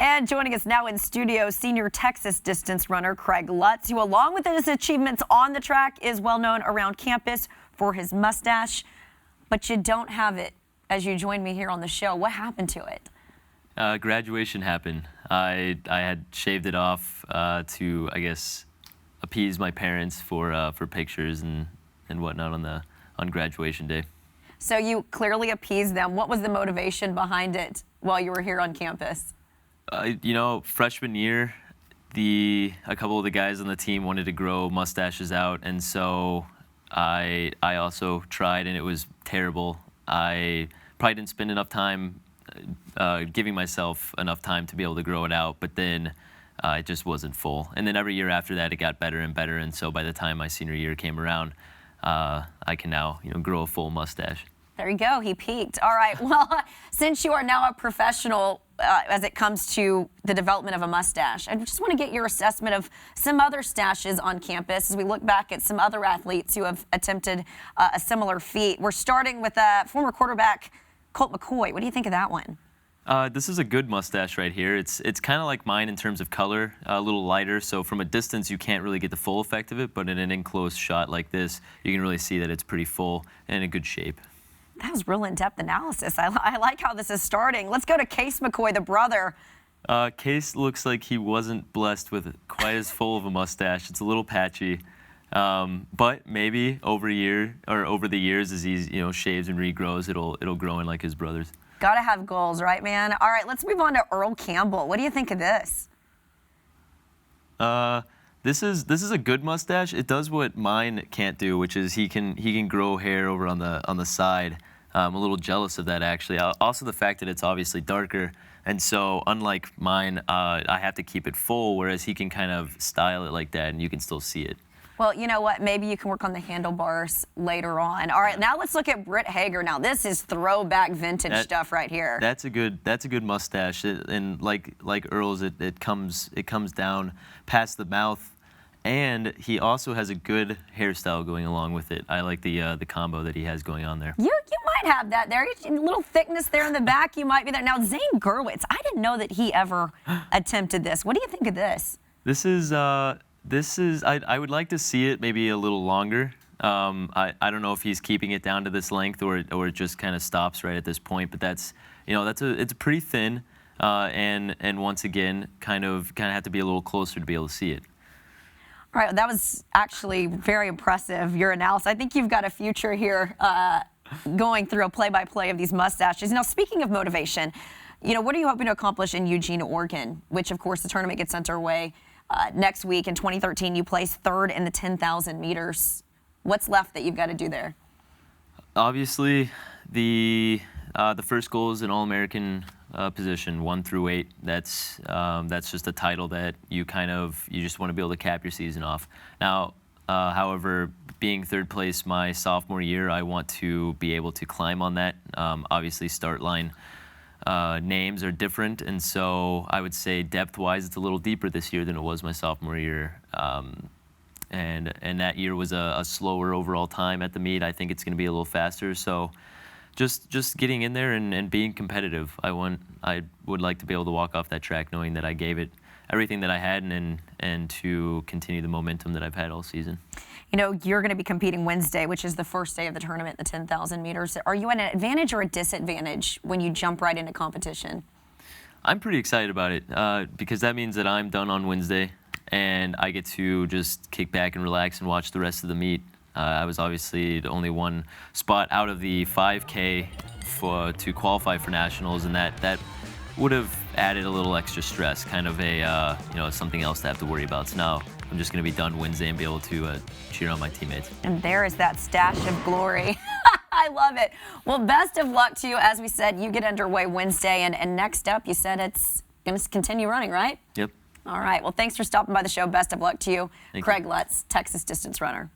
And joining us now in studio, senior Texas distance runner Craig Lutz, who along with his achievements on the track is well known around campus for his mustache. But you don't have it as you joined me here on the show. What happened to it? Graduation happened. I had shaved it off to, I guess, appease my parents for pictures and whatnot on graduation day. So you clearly appeased them. What was the motivation behind it while you were here on campus? You know, freshman year, a couple of the guys on the team wanted to grow mustaches out, and so I also tried, and it was terrible. I probably didn't spend enough time giving myself enough time to be able to grow it out, but then it just wasn't full. And then every year after that, it got better and better, and so by the time my senior year came around, I can now, grow a full mustache. There you go. He peaked. All right. Well, since you are now a professional as it comes to the development of a mustache, I just want to get your assessment of some other stashes on campus as we look back at some other athletes who have attempted a similar feat. We're starting with former quarterback Colt Mccoy. What do you think of that one? This is a good mustache right here. It's kind of like mine in terms of color, a little lighter. So from a distance, you can't really get the full effect of it, but in an in-close shot like this, you can really see that it's pretty full and in good shape. That was real in-depth analysis. I like how this is starting. Let's go to Case Mccoy, the brother. Case looks like he wasn't blessed with quite as full of a mustache. It's a little patchy, but maybe over the years as he shaves and regrows, it'll grow in like his brothers. Got to have goals, right, man? All right, let's move on to Earl Campbell. What do you think of this? This is a good mustache. It does what mine can't do, which is he can grow hair over on the side. I'm a little jealous of that, actually. Also the fact that it's obviously darker, and so unlike mine, I have to keep it full, whereas he can kind of style it like that, and you can still see it. Well, you know what? Maybe you can work on the handlebars later on. All right, now let's look at Britt Hagar. Now this is throwback vintage stuff right here. That's a good mustache, and like Earl's, it comes down past the mouth. And he also has a good hairstyle going along with it. I like the combo that he has going on there. You might have that there. A little thickness there in the back. You might be there. Now, Zane Gerwitz, I didn't know that he ever attempted this. What do you think of this? This is I would like to see it maybe a little longer. I don't know if he's keeping it down to this length or it just kind of stops right at this point. But it's pretty thin, and once again, kind of have to be a little closer to be able to see it. All right, that was actually very impressive, your analysis. I think you've got a future here going through a play-by-play of these mustaches. Now, speaking of motivation, what are you hoping to accomplish in Eugene, Oregon, which, of course, the tournament gets underway next week. In 2013, you placed third in the 10,000 meters. What's left that you've got to do there? Obviously, the first goal is an All-American position 1 through 8. That's just a title that you just want to be able to cap your season off. Now, however, being third place my sophomore year, I want to be able to climb on that. Obviously, start line names are different, and so I would say depth-wise, it's a little deeper this year than it was my sophomore year. And that year was a slower overall time at the meet. I think it's going to be a little faster. So. Just getting in there and being competitive. I would like to be able to walk off that track knowing that I gave it everything that I had and to continue the momentum that I've had all season. You're going to be competing Wednesday, which is the first day of the tournament, the 10,000 meters. Are you at an advantage or a disadvantage when you jump right into competition? I'm pretty excited about it because that means that I'm done on Wednesday and I get to just kick back and relax and watch the rest of the meet. I was obviously the only one spot out of the 5K to qualify for nationals, and that would have added a little extra stress, kind of something else to have to worry about. So now I'm just going to be done Wednesday and be able to cheer on my teammates. And there is that stash of glory. I love it. Well, best of luck to you. As we said, you get underway Wednesday, and next up, you said it's going to continue running, right? Yep. All right. Well, thanks for stopping by the show. Best of luck to you. Craig Lutz, Texas distance runner.